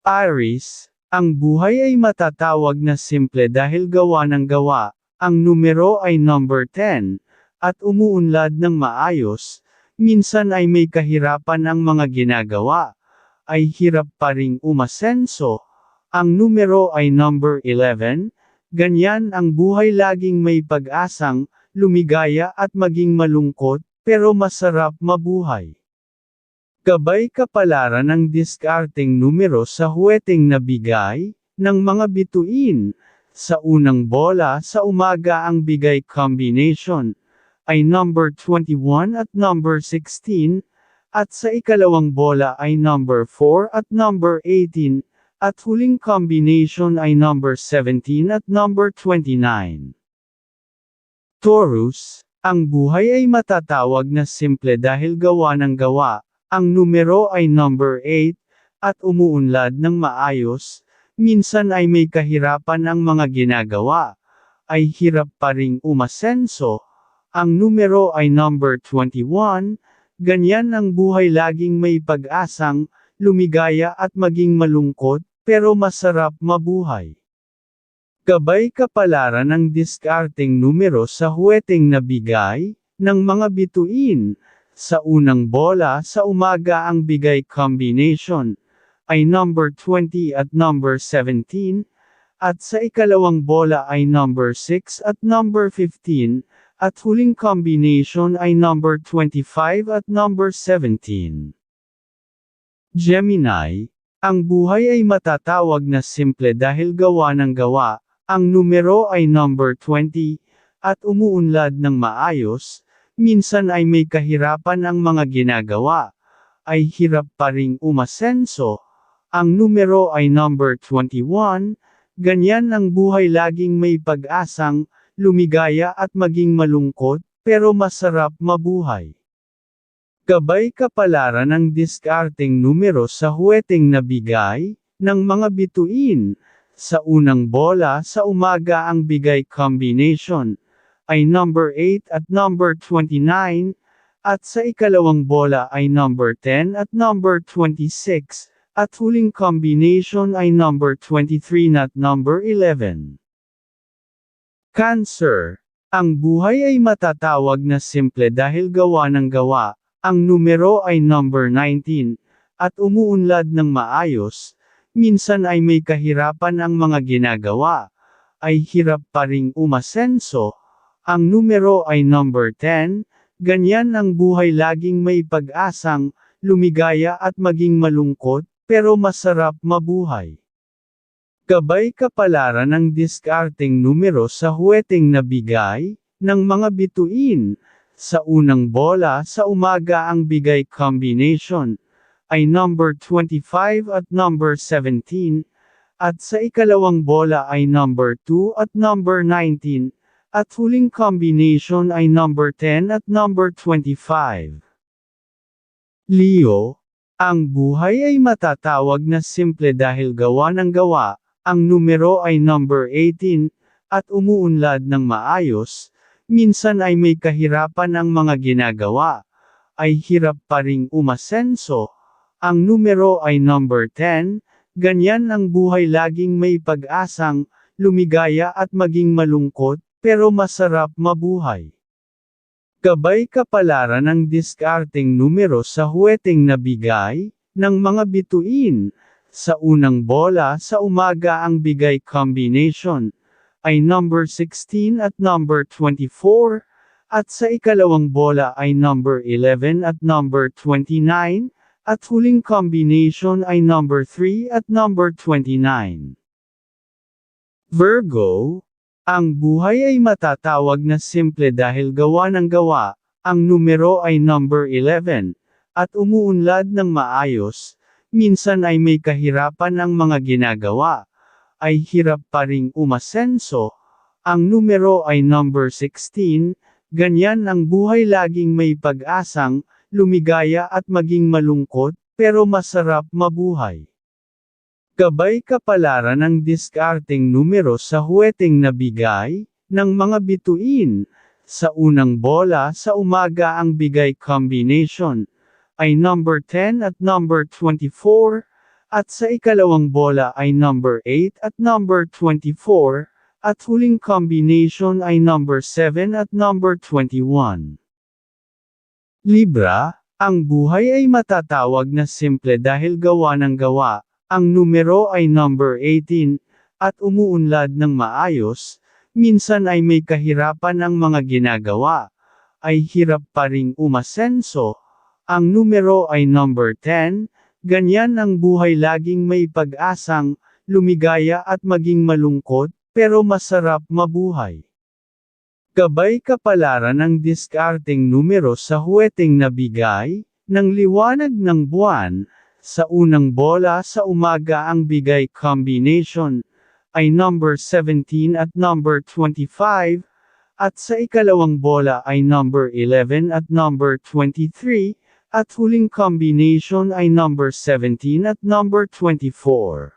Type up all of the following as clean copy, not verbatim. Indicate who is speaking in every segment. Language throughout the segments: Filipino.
Speaker 1: Aries, ang buhay ay matatawag na simple dahil gawa ng gawa, ang numero ay number 10, at umuunlad ng maayos, minsan ay may kahirapan ang mga ginagawa, ay hirap pa ring umasenso, ang numero ay number 11, ganyan ang buhay laging may pag-asang, lumigaya at maging malungkot, pero masarap mabuhay. Gabay kapalaran ng diskarteng numero sa huweteng na bigay, ng mga bituin. Sa unang bola sa umaga ang bigay combination, ay number 21 at number 16, at sa ikalawang bola ay number 4 at number 18, at huling combination ay number 17 at number 29. Taurus, ang buhay ay matatawag na simple dahil gawa ng gawa. Ang numero ay number 8, at umuunlad ng maayos, minsan ay may kahirapan ang mga ginagawa, ay hirap pa ring umasenso, ang numero ay number 21, ganyan ang buhay laging may pag-asang, lumigaya at maging malungkot, pero masarap mabuhay. Gabay kapalaran ng diskarteng numero sa huweteng na bigay, ng mga bituin. Sa unang bola sa umaga ang bigay combination, ay number 20 at number 17, at sa ikalawang bola ay number 6 at number 15, at huling combination ay number 25 at number 17. Gemini, ang buhay ay matatawag na simple dahil gawa ng gawa, ang numero ay number 20, at umuunlad ng maayos, minsan ay may kahirapan ang mga ginagawa, ay hirap pa ring umasenso, ang numero ay number 21, ganyan ang buhay laging may pag-asang, lumigaya at maging malungkot, pero masarap mabuhay. Gabay kapalaran ng diskarteng numero sa huweteng na bigay, ng mga bituin. Sa unang bola sa umaga ang bigay combination, ay number 8 at number 29, at sa ikalawang bola ay number 10 at number 26, at huling combination ay number 23 at number 11. Cancer, ang buhay ay matatawag na simple dahil gawa ng gawa, ang numero ay number 19, at umuunlad ng maayos, minsan ay may kahirapan ang mga ginagawa, ay hirap pa ring umasenso, ang numero ay number 10, ganyan ang buhay laging may pag-asang, lumigaya at maging malungkot, pero masarap mabuhay. Gabay kapalaran ng diskarteng numero sa huweteng na bigay, ng mga bituin. Sa unang bola sa umaga ang bigay combination, ay number 25 at number 17, at sa ikalawang bola ay number 2 at number 19, at huling combination ay number 10 at number 25. Leo, ang buhay ay matatawag na simple dahil gawa ng gawa, ang numero ay number 18, at umuunlad ng maayos, minsan ay may kahirapan ang mga ginagawa, ay hirap pa ring umasenso, ang numero ay number 10, ganyan ang buhay laging may pag-asang, lumigaya at maging malungkot, pero masarap mabuhay. Gabay kapalaran ng diskarteng numero sa huweteng na bigay, ng mga bituin. Sa unang bola sa umaga ang bigay combination, ay number 16 at number 24, at sa ikalawang bola ay number 11 at number 29, at huling combination ay number 3 at number 29. Virgo, ang buhay ay matatawag na simple dahil gawa ng gawa, ang numero ay number 11, at umuunlad ng maayos, minsan ay may kahirapan ang mga ginagawa, ay hirap pa ring umasenso, ang numero ay number 16, ganyan ang buhay laging may pag-asang, lumigaya at maging malungkot, pero masarap mabuhay. Gabay kapalaran ng diskarteng numero sa huweteng na bigay, ng mga bituin. Sa unang bola sa umaga ang bigay combination, ay number 10 at number 24, At sa ikalawang bola ay number 8 at number 24, at huling combination ay number 7 at number 21. Libra, ang buhay ay matatawag na simple dahil gawa ng gawa. Ang numero ay number 18, at umuunlad ng maayos. Minsan ay may kahirapan ang mga ginagawa. Ay hirap pa ring umasenso. Ang numero ay number 10, ganyan ang buhay, laging may pag-asang, lumigaya at maging malungkot, pero masarap mabuhay. Gabay kapalaran ng diskarteng numero sa huweteng nabigay, ng liwanag ng buwan. Sa unang bola sa umaga ang bigay combination ay number 17 at number 25, at sa ikalawang bola ay number 11 at number 23, at huling combination ay number 17 at number 24.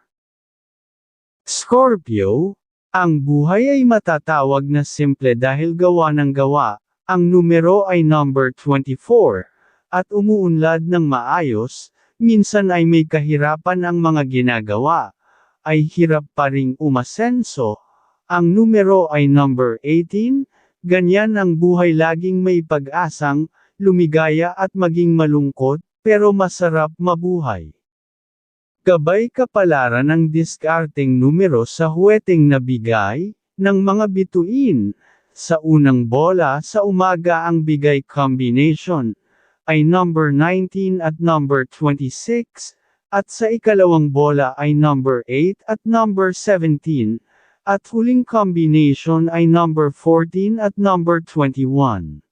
Speaker 1: Scorpio, ang buhay ay matatawag na simple dahil gawa ng gawa. Ang numero ay number 24, at umuunlad ng maayos. Minsan ay may kahirapan ang mga ginagawa. Ay hirap pa ring umasenso. Ang numero ay number 18, ganyan ang buhay, laging may pag-asang, lumigaya at maging malungkot, pero masarap mabuhay. Gabay kapalaran ng diskarteng numero sa huweteng nabigay, ng mga bituin. Sa unang bola sa umaga ang bigay combination ay number 19 at number 26, at sa ikalawang bola ay number 8 at number 17, at huling combination ay number 14 at number 21.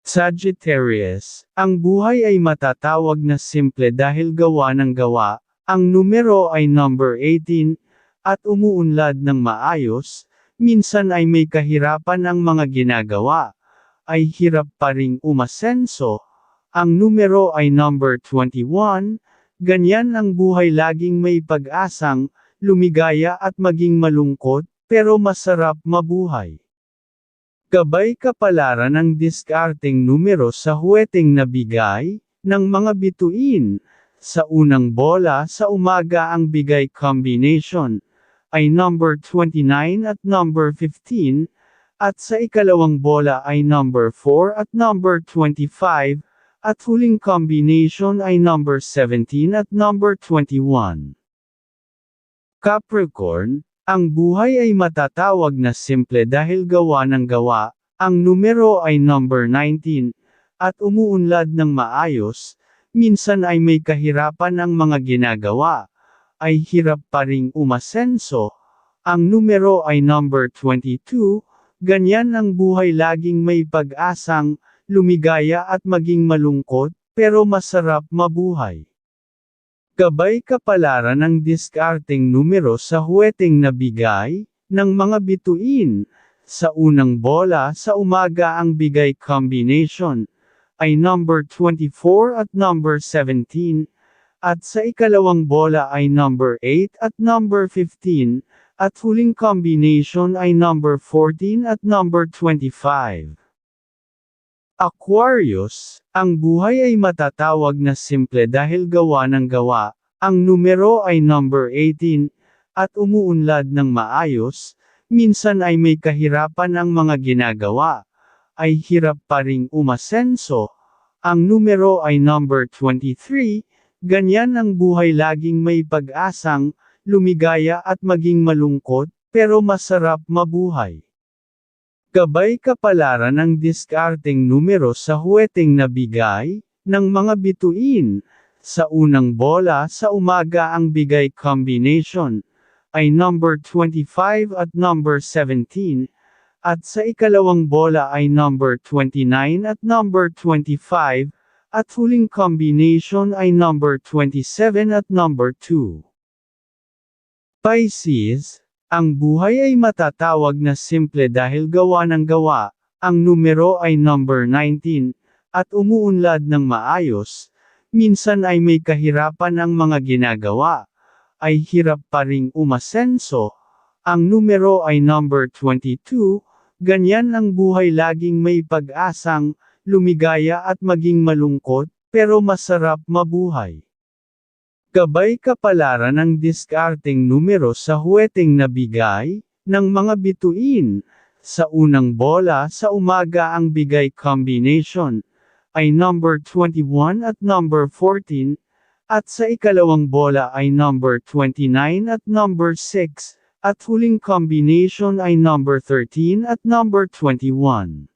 Speaker 1: Sagittarius, ang buhay ay matatawag na simple dahil gawa ng gawa. Ang numero ay number 18, at umuunlad ng maayos. Minsan ay may kahirapan ang mga ginagawa. Ay hirap pa ring umasenso. Ang numero ay number 21, ganyan ang buhay, laging may pag-asang, lumigaya at maging malungkot, pero masarap mabuhay. Gabay kapalaran ng diskarteng numero sa huweteng nabigay, ng mga bituin. Sa unang bola sa umaga ang bigay combination ay number 29 at number 15, at sa ikalawang bola ay number 4 at number 25, at huling combination ay number 17 at number 21. Capricorn, ang buhay ay matatawag na simple dahil gawa ng gawa. Ang numero ay number 19, at umuunlad ng maayos. Minsan ay may kahirapan ang mga ginagawa. Ay hirap pa ring umasenso. Ang numero ay number 22, ganyan ang buhay, laging may pag-asang, lumigaya at maging malungkot, pero masarap mabuhay. Gabay kapalaran ng diskarteng numero sa huweteng nabigay, ng mga bituin. Sa unang bola sa umaga ang bigay combination ay number 24 at number 17, at sa ikalawang bola ay number 8 at number 15, at huling combination ay number 14 at number 25. Aquarius, ang buhay ay matatawag na simple dahil gawa ng gawa. Ang numero ay number 18, at umuunlad ng maayos. Minsan ay may kahirapan ang mga ginagawa. Ay hirap pa ring umasenso. Ang numero ay number 23, ganyan ang buhay, laging may pag-asang, lumigaya at maging malungkot, pero masarap mabuhay. Gabay kapalaran ng diskarteng numero sa huweteng nabigay, ng mga bituin. Sa unang bola sa umaga ang bigay combination ay number 25 at number 17, at sa ikalawang bola ay number 29 at number 25, at huling combination ay number 27 at number 2. Pisces, ang buhay ay matatawag na simple dahil gawa ng gawa. Ang numero ay number 19, at umuunlad ng maayos. Minsan ay may kahirapan ang mga ginagawa. Ay hirap pa ring umasenso. Ang numero ay number 22, ganyan ang buhay, laging may pag-asang, lumigaya at maging malungkot, pero masarap mabuhay. Gabay kapalaran ang diskarteng numero sa huweteng nabigay, ng mga bituin. Sa unang bola sa umaga ang bigay combination ay number 21 at number 14, at sa ikalawang bola ay number 29 at number 6, at huling combination ay number 13 at number 21.